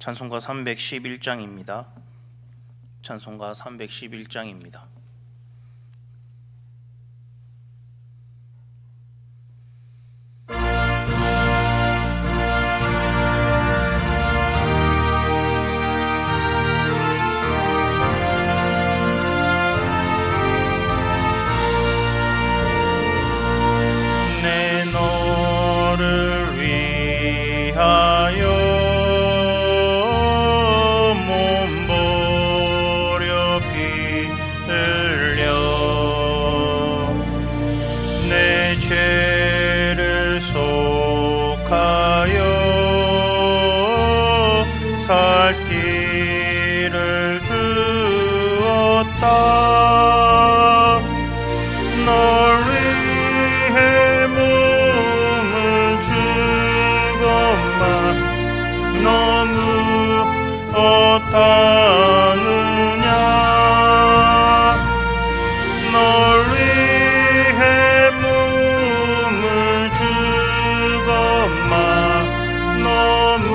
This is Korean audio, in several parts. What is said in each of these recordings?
찬송가 311장입니다. 찬송가 311장입니다. 내 너를 위하여 몸버려 피 흘려 내 죄를 속하여 살 길을 주었다. 널 위해 몸을 주건만 너무 어떠느냐. 널 위해 몸을 주건만 너무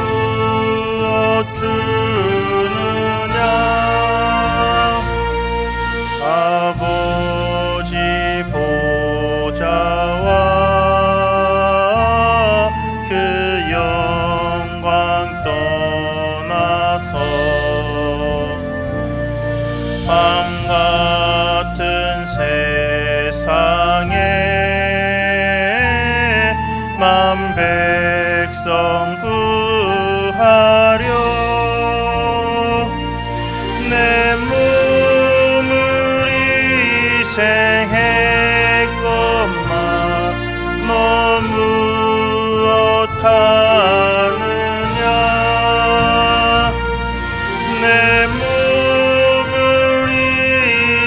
어쭈느냐. 아버지 보좌와 그 영광 떠나서 밤 같은 세상에 만 백성 구하려 내 몸을 희생했건만 너무 어떠느냐. 내 몸을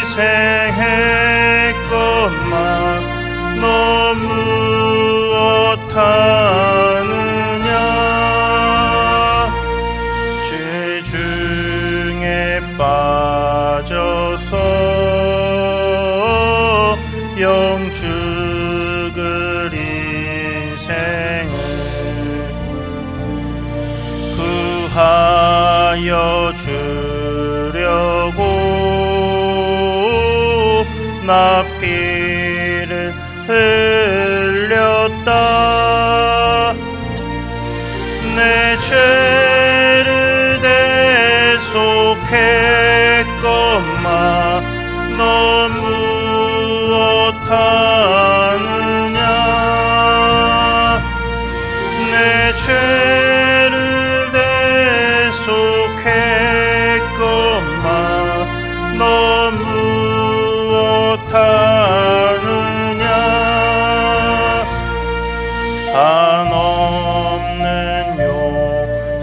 희생했건만 너무 어떠느냐. 죄 중에 빠져서 영 죽을 인생을 구하여 주려고 나 피를 흘렸다. 내 죄를 대속했건만 너무 어떠느냐. 내 죄를 대속했건만 너무 어떠느냐. 한없는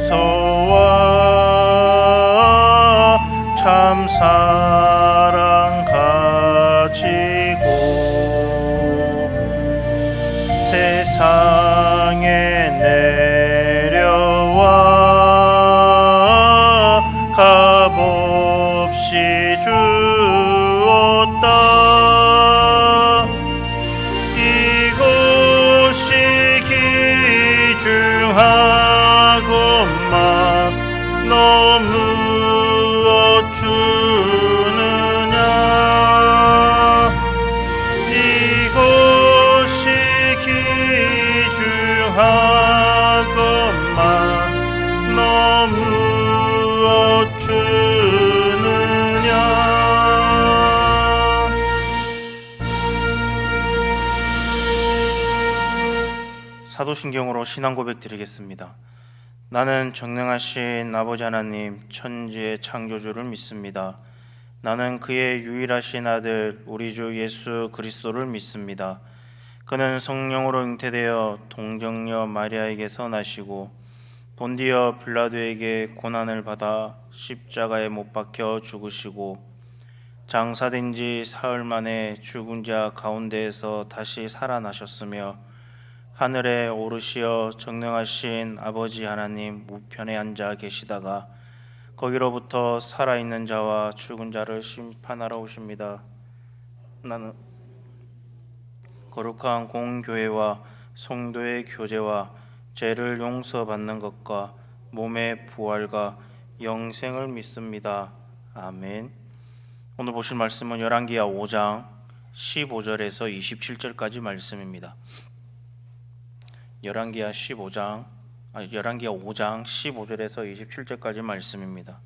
용서와 참 사랑 가지고 세상에 내려와 값없이 주었다. 이것이 귀중하건만 너무 어쭈느냐. 이것이 귀중하건만 너무 어쭈느냐. 사도신경으로 신앙 고백 드리겠습니다. 나는 전능하신 아버지 하나님 천지의 창조주를 믿습니다. 나는 그의 유일하신 아들 우리 주 예수 그리스도를 믿습니다. 그는 성령으로 잉태되어 동정녀 마리아에게서 나시고 본디어 빌라도에게 고난을 받아 십자가에 못 박혀 죽으시고 장사된 지 사흘 만에 죽은 자 가운데에서 다시 살아나셨으며 하늘에 오르시어 전능하신 아버지 하나님 우편에 앉아 계시다가 거기로부터 살아있는 자와 죽은 자를 심판하러 오십니다. 나는 거룩한 공교회와 성도의 교제와 죄를 용서받는 것과 몸의 부활과 영생을 믿습니다. 아멘. 오늘 보실 말씀은 열왕기하 5장 15절에서 27절까지 말씀입니다. 열왕기하 5장 15절에서 27절까지 말씀입니다.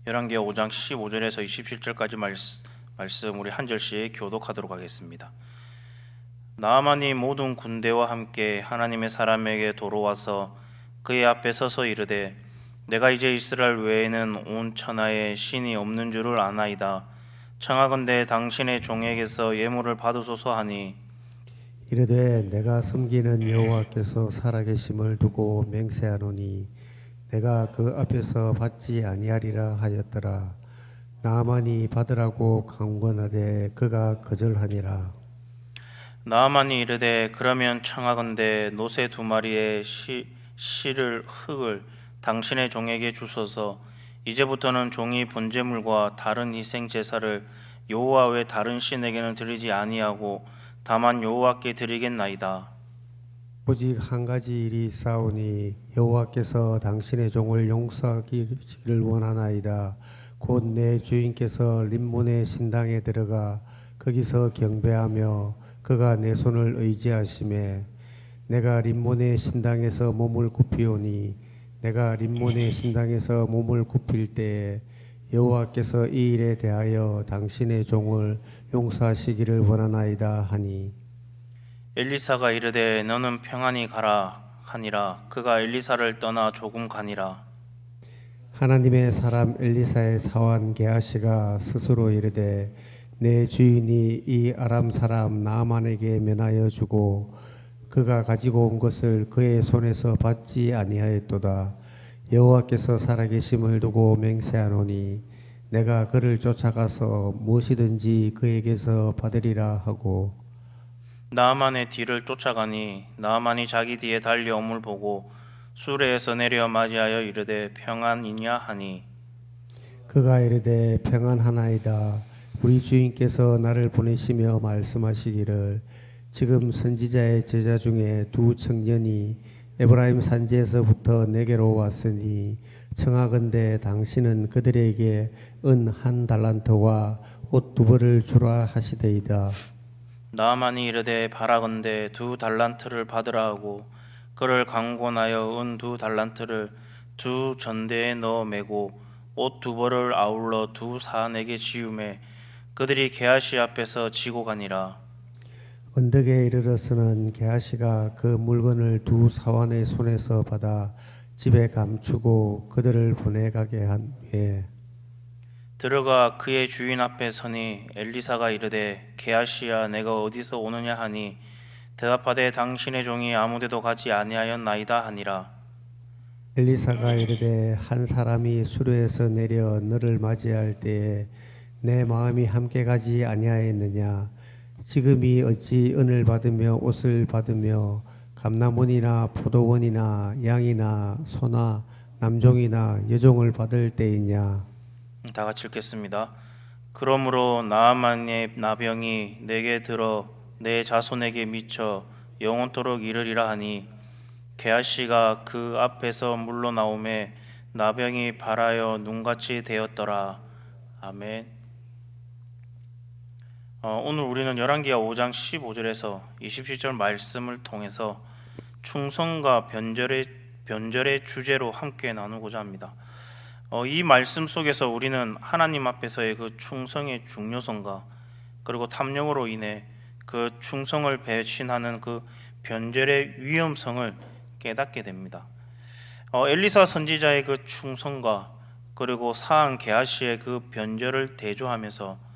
열왕기하 5장 15절에서 27절까지 말씀 우리 한 절씩 교독하도록 하겠습니다. 나아만이 모든 군대와 함께 하나님의 사람에게 도로와서 그의 앞에 서서 이르되 내가 이제 이스라엘 외에는 온 천하에 신이 없는 줄을 아나이다. 청하건대 당신의 종에게서 예물을 받으소서 하니 이르되 내가 섬기는 여호와께서 살아계심을 두고 맹세하노니 내가 그 앞에서 받지 아니하리라 하였더라. 나아만이 받으라고 강권하되 그가 거절하니라. 나아만이 이르되 그러면 청하건대 노새 2마리의 흙을 당신의 종에게 주소서. 이제부터는 종이 번제물과 다른 희생 제사를 여호와 외 다른 신에게는 드리지 아니하고 다만 여호와께 드리겠나이다. 오직 한 가지 일이 있사오니 여호와께서 당신의 종을 용서하기를 원하나이다. 곧 내 주인께서 림몬의 신당에 들어가 거기서 경배하며 그가 내 손을 의지하심에 내가 림몬의 신당에서 몸을 굽히오니 내가 림몬의 신당에서 몸을 굽힐 때에 여호와께서 이 일에 대하여 당신의 종을 용서하시기를 원하나이다 하니 엘리사가 이르되 너는 평안히 가라 하니라. 그가 엘리사를 떠나 조금 가니라. 하나님의 사람 엘리사의 사환 게하시가 스스로 이르되 내 주인이 이 아람 사람 나아만에게 면하여 주고 그가 가지고 온 것을 그의 손에서 받지 아니하였도다. 여호와께서 살아계심을 두고 맹세하노니 내가 그를 쫓아가서 무엇이든지 그에게서 받으리라 하고 나아만의 뒤를 쫓아가니 나아만이 자기 뒤에 달려옴을 보고 수레에서 내려 맞이하여 이르되 평안이냐 하니 그가 이르되 평안하나이다. 우리 주인께서 나를 보내시며 말씀하시기를 지금 선지자의 제자 중에 2 청년이 에브라임 산지에서부터 내게로 왔으니 청하건대 당신은 그들에게 은 1달란트와 옷 2벌을 주라 하시되이다. 나아만이 이르되 바라건대 2달란트를 받으라 하고 그를 강권하여 은 2달란트를 2 전대에 넣어 매고 옷 2벌을 아울러 2 사안에게 지우매 그들이 게하시 앞에서 지고 가니라. 언덕에 이르러서는 게하시가 그 물건을 2 사환의 손에서 받아 집에 감추고 그들을 보내가게 한 후에 들어가 그의 주인 앞에 서니 엘리사가 이르되 게하시야 내가 어디서 오느냐 하니 대답하되 당신의 종이 아무데도 가지 아니하였나이다 하니라. 엘리사가 이르되 한 사람이 수레에서 내려 너를 맞이할 때에 내 마음이 함께 가지 아니하였느냐. 지금이 어찌 은을 받으며 옷을 받으며 감람원이나 포도원이나 양이나 소나 남종이나 여종을 받을 때이냐. 다 같이 읽겠습니다. 그러므로 나아만의 나병이 내게 들어 내 자손에게 미쳐 영원토록 이르리라 하니 게하시가 그 앞에서 물러나오매 나병이 발하여 눈같이 되었더라. 아멘. 오늘 우리는 열왕기하 5장 15절에서 27절 말씀을 통해서 충성과 변절의 주제로 함께 나누고자 합니다. 이 말씀 속에서 우리는 하나님 앞에서의 그 충성의 중요성과 그리고 탐욕으로 인해 그 충성을 배신하는 그 변절의 위험성을 깨닫게 됩니다. 엘리사 선지자의 그 충성과 그리고 사한 게하시의 그 변절을 대조하면서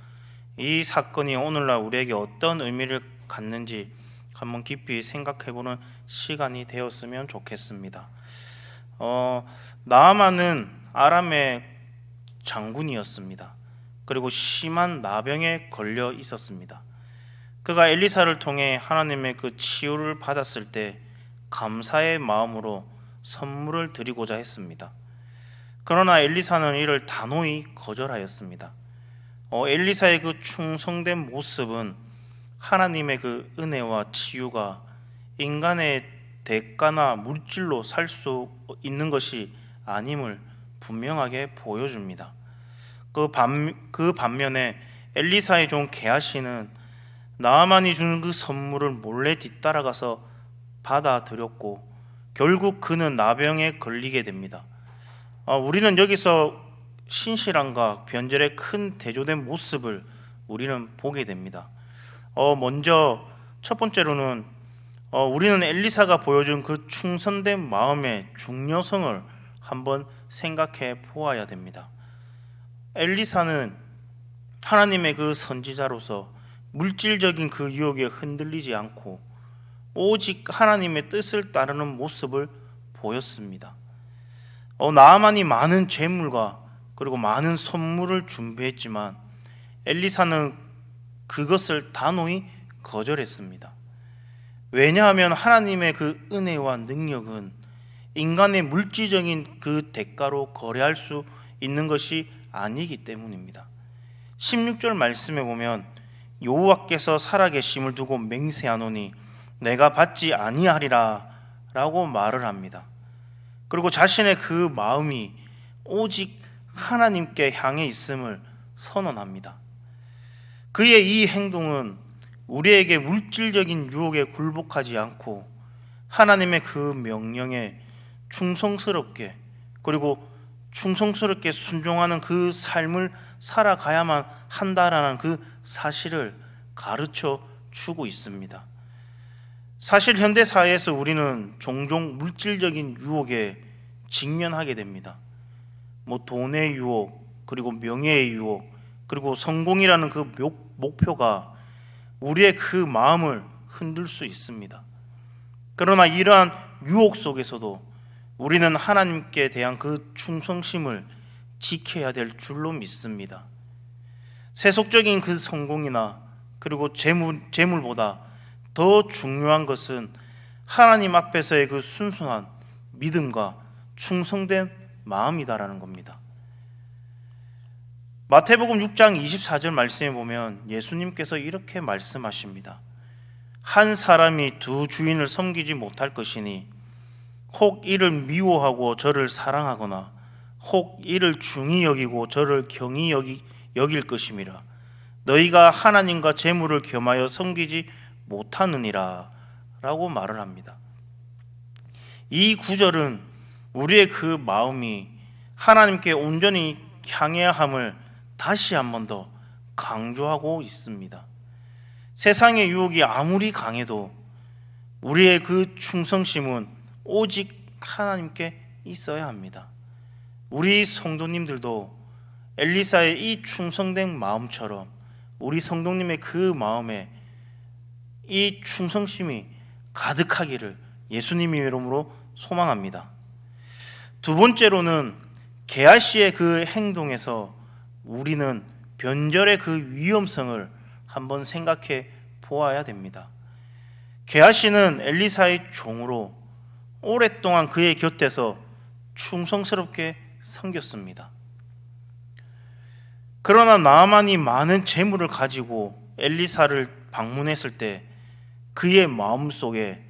이 사건이 오늘날 우리에게 어떤 의미를 갖는지 한번 깊이 생각해보는 시간이 되었으면 좋겠습니다. 나아만은 아람의 장군이었습니다. 그리고 심한 나병에 걸려 있었습니다. 그가 엘리사를 통해 하나님의 그 치유를 받았을 때 감사의 마음으로 선물을 드리고자 했습니다. 그러나 엘리사는 이를 단호히 거절하였습니다. 엘리사의 그 충성된 모습은 하나님의 그 은혜와 치유가 인간의 대가나 물질로 살 수 있는 것이 아님을 분명하게 보여줍니다. 그 반면에 엘리사의 종 게하시는 나아만이 주는 그 선물을 몰래 뒤따라가서 받아들였고 결국 그는 나병에 걸리게 됩니다. 우리는 여기서 신실함과 변절의 큰 대조된 모습을 우리는 보게 됩니다. 먼저 첫 번째로는 우리는 엘리사가 보여준 그 충성된 마음의 중요성을 한번 생각해 보아야 됩니다. 엘리사는 하나님의 그 선지자로서 물질적인 그 유혹에 흔들리지 않고 오직 하나님의 뜻을 따르는 모습을 보였습니다. 나아만이 많은 재물과 그리고 많은 선물을 준비했지만 엘리사는 그것을 단호히 거절했습니다. 왜냐하면 하나님의 그 은혜와 능력은 인간의 물질적인 그 대가로 거래할 수 있는 것이 아니기 때문입니다. 16절 말씀에 보면 여호와께서 살아계심을 두고 맹세하노니 내가 받지 아니하리라 라고 말을 합니다. 그리고 자신의 그 마음이 오직 하나님께 향해 있음을 선언합니다. 그의 이 행동은 우리에게 물질적인 유혹에 굴복하지 않고 하나님의 그 명령에 충성스럽게 그리고 충성스럽게 순종하는 그 삶을 살아가야만 한다라는 그 사실을 가르쳐 주고 있습니다. 사실 현대 사회에서 우리는 종종 물질적인 유혹에 직면하게 됩니다. 돈의 유혹, 그리고 명예의 유혹, 그리고 성공이라는 그 목표가 우리의 그 마음을 흔들 수 있습니다. 그러나 이러한 유혹 속에서도 우리는 하나님께 대한 그 충성심을 지켜야 될 줄로 믿습니다. 세속적인 그 성공이나 그리고 재물보다 더 중요한 것은 하나님 앞에서의 그 순수한 믿음과 충성된 마음이다라는 겁니다. 마태복음 6장 24절 말씀에 보면 예수님께서 이렇게 말씀하십니다. 한 사람이 두 주인을 섬기지 못할 것이니 혹 이를 미워하고 저를 사랑하거나 혹 이를 중히 여기고 저를 경히 여길 것임이라. 너희가 하나님과 재물을 겸하여 섬기지 못하느니라 라고 말을 합니다. 이 구절은 우리의 그 마음이 하나님께 온전히 향해야 함을 다시 한 번 더 강조하고 있습니다. 세상의 유혹이 아무리 강해도 우리의 그 충성심은 오직 하나님께 있어야 합니다. 우리 성도님들도 엘리사의 이 충성된 마음처럼 우리 성도님의 그 마음에 이 충성심이 가득하기를 예수님의 이름으로 소망합니다. 두 번째로는 게하시의 그 행동에서 우리는 변절의 그 위험성을 한번 생각해 보아야 됩니다. 게하시는 엘리사의 종으로 오랫동안 그의 곁에서 충성스럽게 섬겼습니다. 그러나 나아만이 많은 재물을 가지고 엘리사를 방문했을 때 그의 마음속에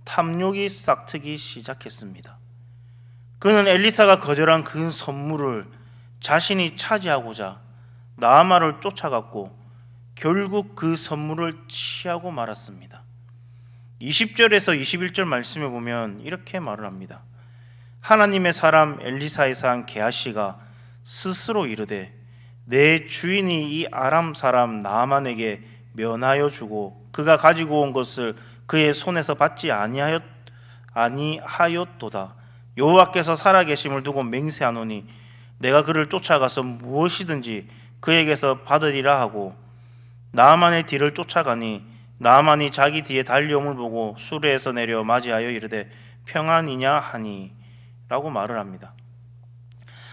탐욕이 싹트기 시작했습니다. 그는 엘리사가 거절한 그 선물을 자신이 차지하고자 나아만을 쫓아갔고 결국 그 선물을 취하고 말았습니다. 20절에서 21절 말씀에 보면 이렇게 말을 합니다. 하나님의 사람 엘리사의 상 게하시가 스스로 이르되 내 주인이 이 아람 사람 나아만에게 면하여 주고 그가 가지고 온 것을 그의 손에서 받지 아니하였도다. 여호와께서 살아계심을 두고 맹세하노니 내가 그를 쫓아가서 무엇이든지 그에게서 받으리라 하고 나아만의 뒤를 쫓아가니 나아만이 자기 뒤에 달려옴을 보고 수레에서 내려 맞이하여 이르되 평안이냐 하니 라고 말을 합니다.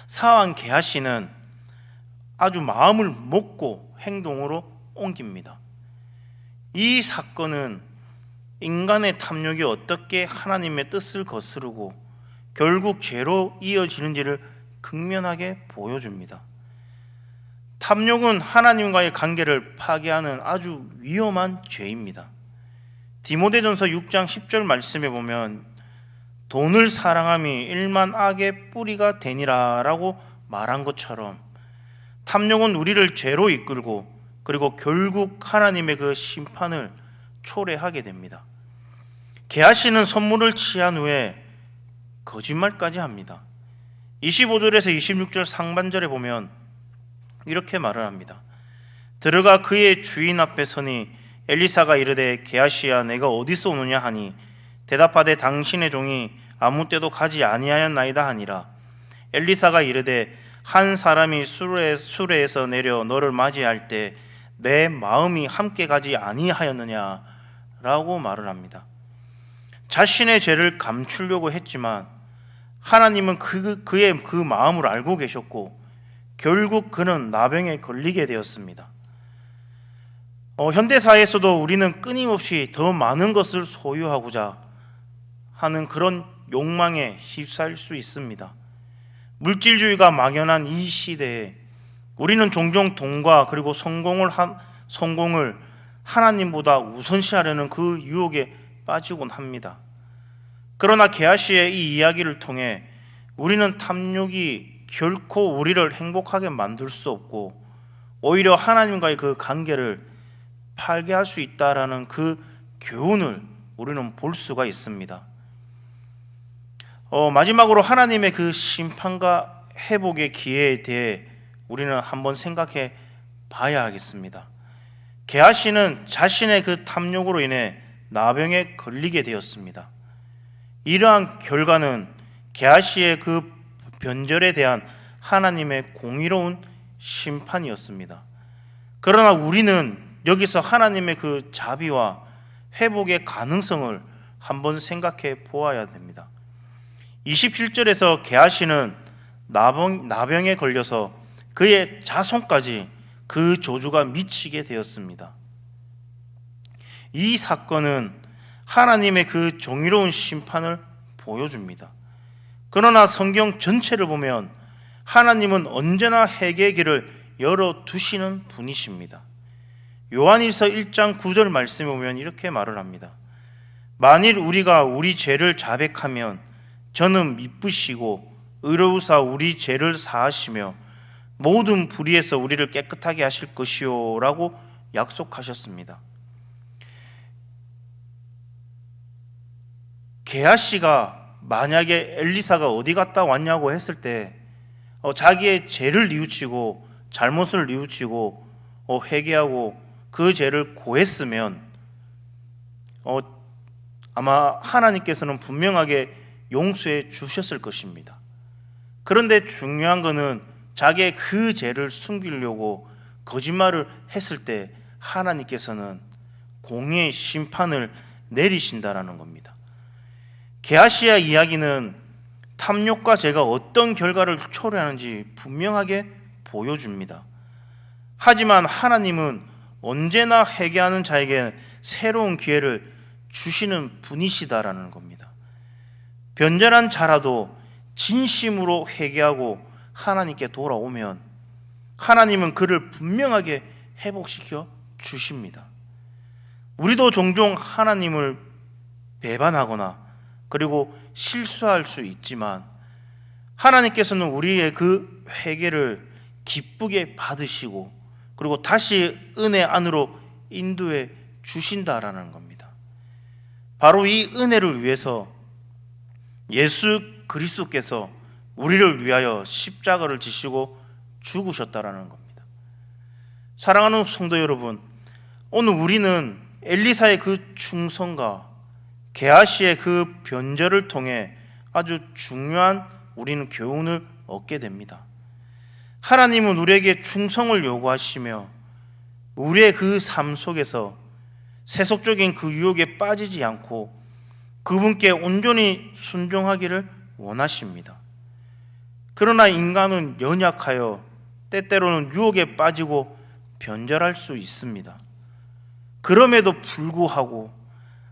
사왕 게하시는 아주 마음을 먹고 행동으로 옮깁니다. 이 사건은 인간의 탐욕이 어떻게 하나님의 뜻을 거스르고 결국 죄로 이어지는지를 극명하게 보여줍니다. 탐욕은 하나님과의 관계를 파괴하는 아주 위험한 죄입니다. 디모데전서 6장 10절 말씀에 보면 돈을 사랑함이 일만 악의 뿌리가 되니라 라고 말한 것처럼 탐욕은 우리를 죄로 이끌고 그리고 결국 하나님의 그 심판을 초래하게 됩니다. 게하시는 선물을 취한 후에 거짓말까지 합니다. 25절에서 26절 상반절에 보면 이렇게 말을 합니다. 들어가 그의 주인 앞에 서니 엘리사가 이르되 게하시야 내가 어디서 오느냐 하니 대답하되 당신의 종이 아무 때도 가지 아니하였나이다 하니라. 엘리사가 이르되 한 사람이 수레에서 내려 너를 맞이할 때 내 마음이 함께 가지 아니하였느냐 라고 말을 합니다. 자신의 죄를 감추려고 했지만 하나님은 그의 그 마음을 알고 계셨고 결국 그는 나병에 걸리게 되었습니다. 현대사회에서도 우리는 끊임없이 더 많은 것을 소유하고자 하는 그런 욕망에 휩싸일 수 있습니다. 물질주의가 막연한 이 시대에 우리는 종종 돈과 그리고 성공을 하나님보다 우선시하려는 그 유혹에 빠지곤 합니다. 그러나 게하시의 이 이야기를 통해 우리는 탐욕이 결코 우리를 행복하게 만들 수 없고 오히려 하나님과의 그 관계를 파괴할 수 있다라는 그 교훈을 우리는 볼 수가 있습니다. 마지막으로 하나님의 그 심판과 회복의 기회에 대해 우리는 한번 생각해 봐야 하겠습니다. 게하시는 자신의 그 탐욕으로 인해 나병에 걸리게 되었습니다. 이러한 결과는 게하시의 그 변절에 대한 하나님의 공의로운 심판이었습니다. 그러나 우리는 여기서 하나님의 그 자비와 회복의 가능성을 한번 생각해 보아야 됩니다. 27절에서 게하시는 나병에 걸려서 그의 자손까지 그 저주가 미치게 되었습니다. 이 사건은 하나님의 그 정의로운 심판을 보여줍니다. 그러나 성경 전체를 보면 하나님은 언제나 회개의 길을 열어두시는 분이십니다. 요한일서 1장 9절 말씀에 보면 이렇게 말을 합니다. 만일 우리가 우리 죄를 자백하면 저는 미쁘시고 의로우사 우리 죄를 사하시며 모든 불의에서 우리를 깨끗하게 하실 것이요 라고 약속하셨습니다. 게하시가 만약에 엘리사가 어디 갔다 왔냐고 했을 때 자기의 죄를 뉘우치고 잘못을 뉘우치고 회개하고 그 죄를 고했으면 아마 하나님께서는 분명하게 용서해 주셨을 것입니다. 그런데 중요한 것은 자기의 그 죄를 숨기려고 거짓말을 했을 때 하나님께서는 공의의 심판을 내리신다라는 겁니다. 게하시의 이야기는 탐욕과 죄가 어떤 결과를 초래하는지 분명하게 보여줍니다. 하지만 하나님은 언제나 회개하는 자에게 새로운 기회를 주시는 분이시다라는 겁니다. 변절한 자라도 진심으로 회개하고 하나님께 돌아오면 하나님은 그를 분명하게 회복시켜 주십니다. 우리도 종종 하나님을 배반하거나 그리고 실수할 수 있지만 하나님께서는 우리의 그 회개를 기쁘게 받으시고 그리고 다시 은혜 안으로 인도해 주신다라는 겁니다. 바로 이 은혜를 위해서 예수 그리스도께서 우리를 위하여 십자가를 지시고 죽으셨다라는 겁니다. 사랑하는 성도 여러분, 오늘 우리는 엘리사의 그 충성과 게하시의 그 변절을 통해 아주 중요한 우리는 교훈을 얻게 됩니다. 하나님은 우리에게 충성을 요구하시며 우리의 그 삶 속에서 세속적인 그 유혹에 빠지지 않고 그분께 온전히 순종하기를 원하십니다. 그러나 인간은 연약하여 때때로는 유혹에 빠지고 변절할 수 있습니다. 그럼에도 불구하고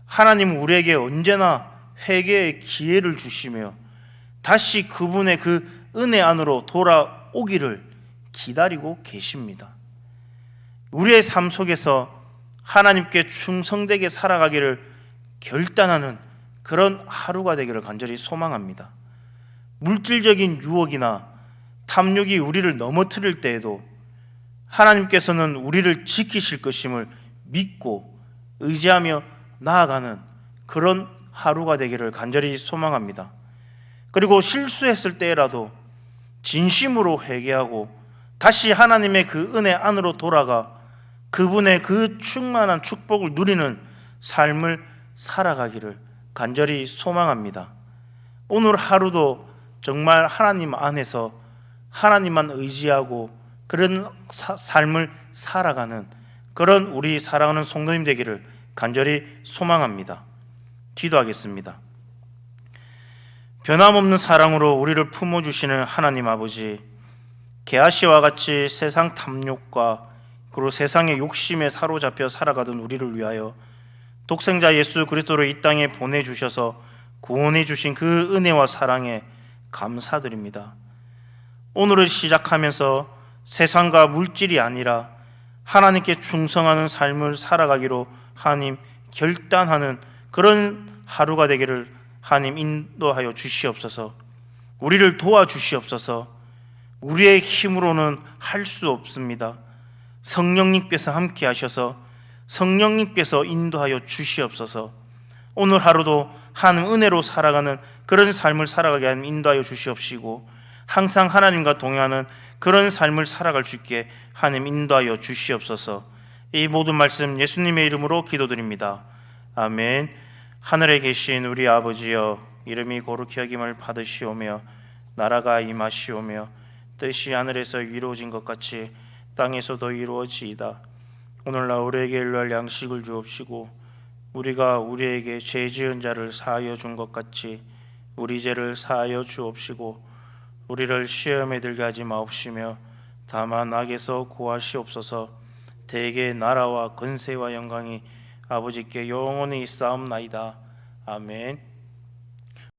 하나님은 우리에게 언제나 회개의 기회를 주시며 다시 그분의 그 은혜 안으로 돌아오기를 기다리고 계십니다. 우리의 삶 속에서 하나님께 충성되게 살아가기를 결단하는 그런 하루가 되기를 간절히 소망합니다. 물질적인 유혹이나 탐욕이 우리를 넘어뜨릴 때에도 하나님께서는 우리를 지키실 것임을 믿고 의지하며 나아가는 그런 하루가 되기를 간절히 소망합니다. 그리고 실수했을 때라도 진심으로 회개하고 다시 하나님의 그 은혜 안으로 돌아가 그분의 그 충만한 축복을 누리는 삶을 살아가기를 간절히 소망합니다. 오늘 하루도 정말 하나님 안에서 하나님만 의지하고 그런 삶을 살아가는 그런 우리 사랑하는 성도님 되기를 간절히 소망합니다. 기도하겠습니다. 변함없는 사랑으로 우리를 품어주시는 하나님 아버지, 게하시와 같이 세상 탐욕과 그리고 세상의 욕심에 사로잡혀 살아가던 우리를 위하여 독생자 예수 그리스도를 이 땅에 보내주셔서 구원해 주신 그 은혜와 사랑에 감사드립니다. 오늘을 시작하면서 세상과 물질이 아니라 하나님께 충성하는 삶을 살아가기로 하나님 결단하는 그런 하루가 되기를 하나님 인도하여 주시옵소서. 우리를 도와주시옵소서. 우리의 힘으로는 할 수 없습니다. 성령님께서 함께 하셔서 성령님께서 인도하여 주시옵소서. 오늘 하루도 하나님 은혜로 살아가는 그런 삶을 살아가게 하나님 인도하여 주시옵시고 항상 하나님과 동행하는 그런 삶을 살아갈 수 있게 하나님 인도하여 주시옵소서. 이 모든 말씀 예수님의 이름으로 기도드립니다. 아멘. 하늘에 계신 우리 아버지여, 이름이 거룩히 여김을 받으시오며 나라가 임하시오며 뜻이 하늘에서 이루어진 것 같이 땅에서도 이루어지이다. 오늘날 우리에게 일할 양식을 주옵시고 우리가 우리에게 죄 지은 자를 사하여 준 것 같이 우리 죄를 사하여 주옵시고 우리를 시험에 들게 하지 마옵시며 다만 악에서 구하시옵소서. 대개 나라와 권세와 영광이 아버지께 영원히 있사옵나이다. 아멘.